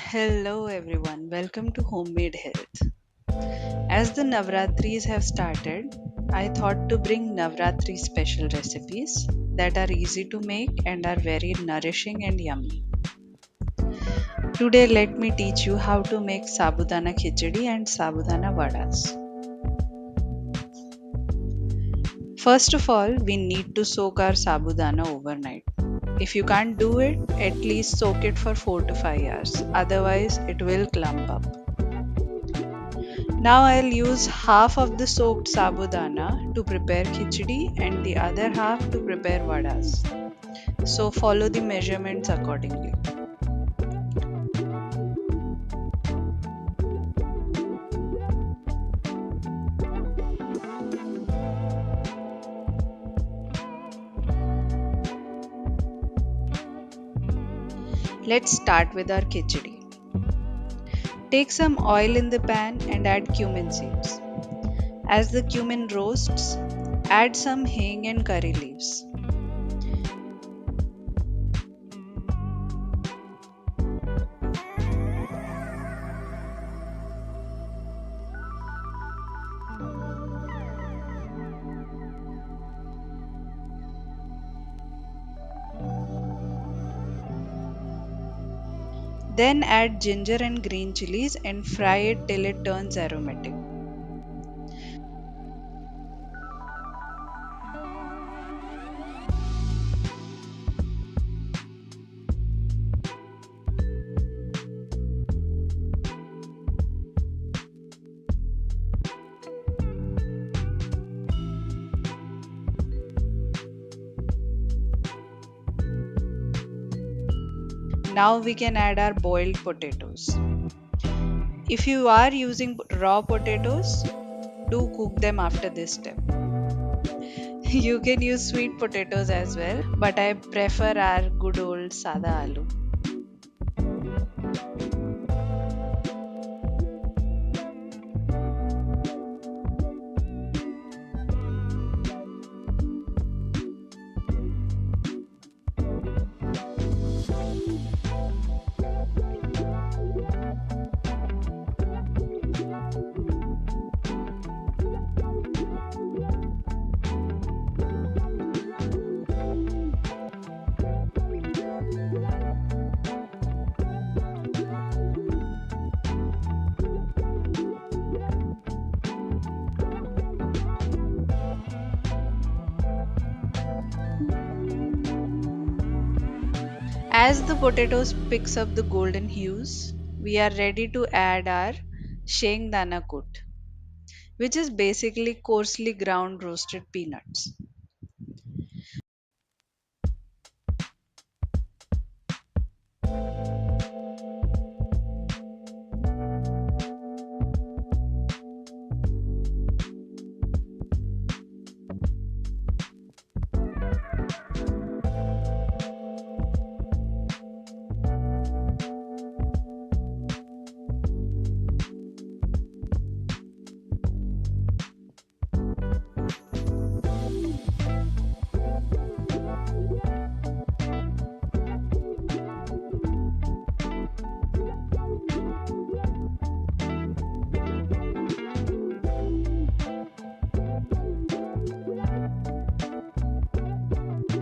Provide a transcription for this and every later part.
Hello everyone, welcome to Homemade Health. As the Navratris have started, I thought to bring Navratri special recipes that are easy to make and are very nourishing and yummy. Today, let me teach you how to make Sabudana Khichdi and Sabudana Vadas. First of all, we need to soak our Sabudana overnight. If you can't do it, at least soak it for 4 to 5 hours, otherwise, it will clump up. Now I'll use half of the soaked sabudana to prepare khichdi and the other half to prepare vadas. So follow the measurements accordingly. Let's start with our khichdi. Take some oil in the pan and add cumin seeds. As the cumin roasts, add some hing and curry leaves. Then add ginger and green chilies and fry it till it turns aromatic. Now we can add our boiled potatoes. If you are using raw potatoes, do cook them after this step. You can use sweet potatoes as well, but I prefer our good old sada aloo. As the potatoes picks up the golden hues, we are ready to add our shengdana kut, which is basically coarsely ground roasted peanuts.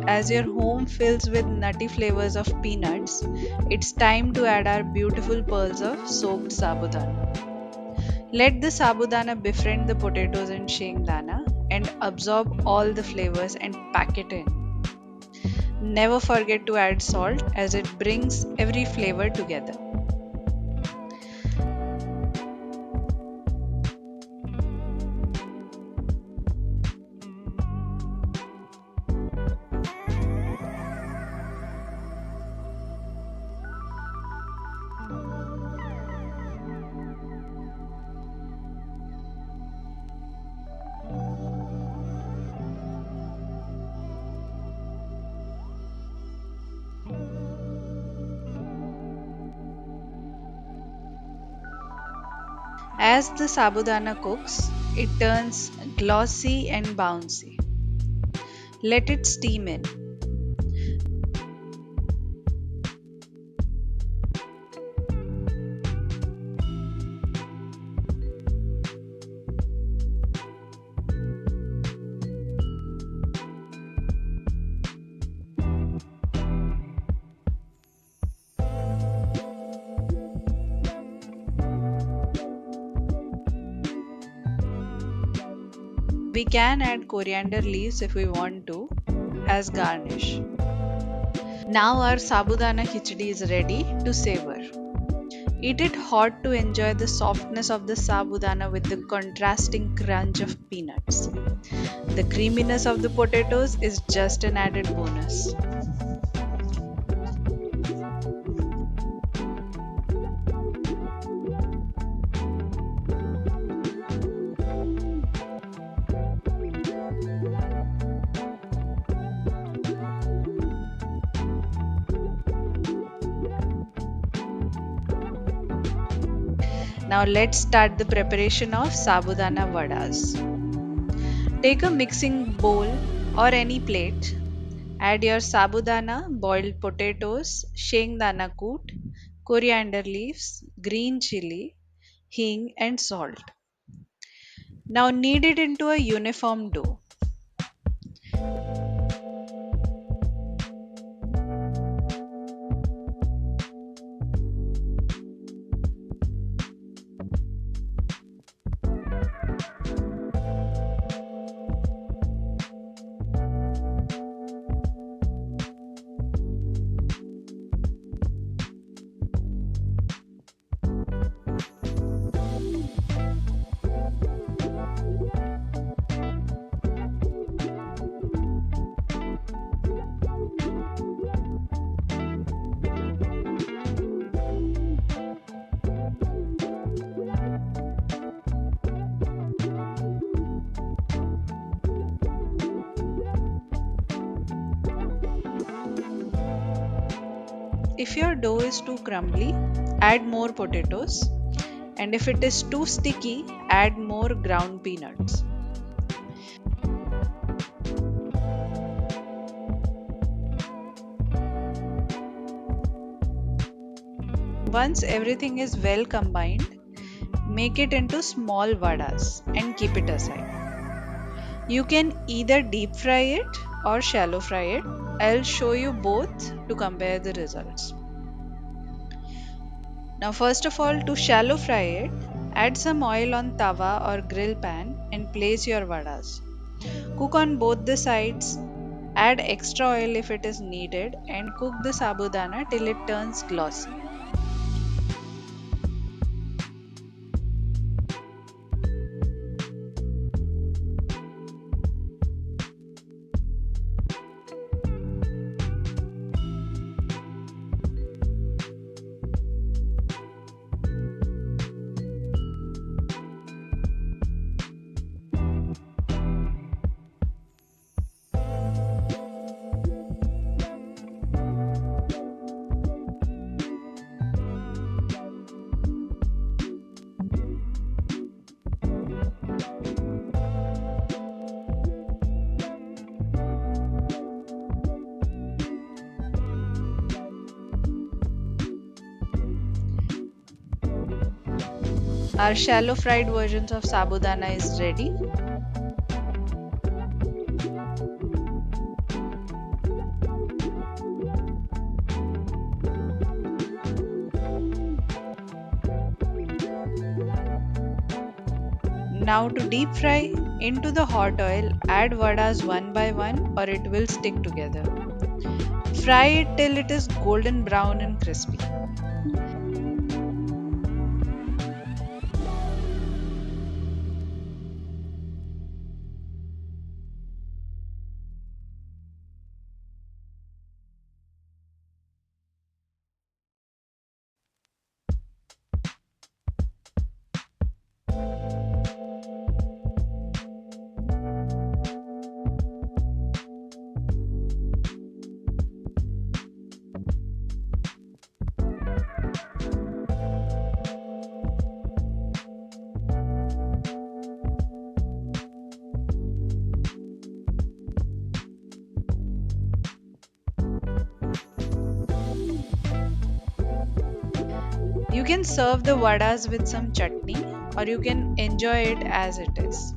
As your home fills with nutty flavors of peanuts, it's time to add our beautiful pearls of soaked sabudana. Let the sabudana befriend the potatoes and shengdana and absorb all the flavors and pack it in. Never forget to add salt as it brings every flavor together. As the sabudana cooks, it turns glossy and bouncy. Let it steam in. We can add coriander leaves if we want to as garnish. Now our sabudana khichdi is ready to savor. Eat it hot to enjoy the softness of the sabudana with the contrasting crunch of peanuts. The creaminess of the potatoes is just an added bonus. Now let's start the preparation of Sabudana Vadas. Take a mixing bowl or any plate. Add your sabudana, boiled potatoes, shengdana koot, coriander leaves, green chili, hing, and salt. Now knead it into a uniform dough. If your dough is too crumbly, add more potatoes, and if it is too sticky, add more ground peanuts. Once everything is well combined, make it into small vadas and keep it aside. You can either deep fry it or shallow fry it. I'll show you both to compare the results. Now, first of all, to shallow fry it, add some oil on tawa or grill pan and place your vadas. Cook on both the sides. Add extra oil if it is needed and cook the sabudana till it turns glossy. Our shallow fried versions of sabudana is ready. Now to deep fry, into the hot oil, add vadas one by one or it will stick together. Fry it till it is golden brown and crispy. You can serve the vadas with some chutney or you can enjoy it as it is.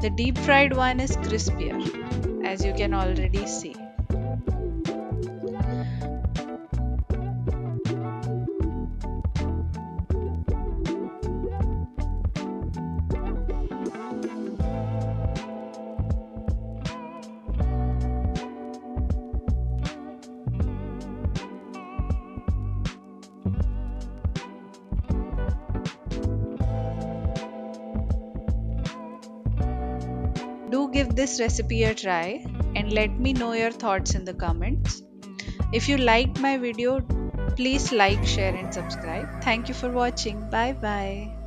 The deep fried one is crispier, as you can already see. Do give this recipe a try and let me know your thoughts in the comments. If you liked my video, please like, share, and subscribe. Thank you for watching. Bye bye.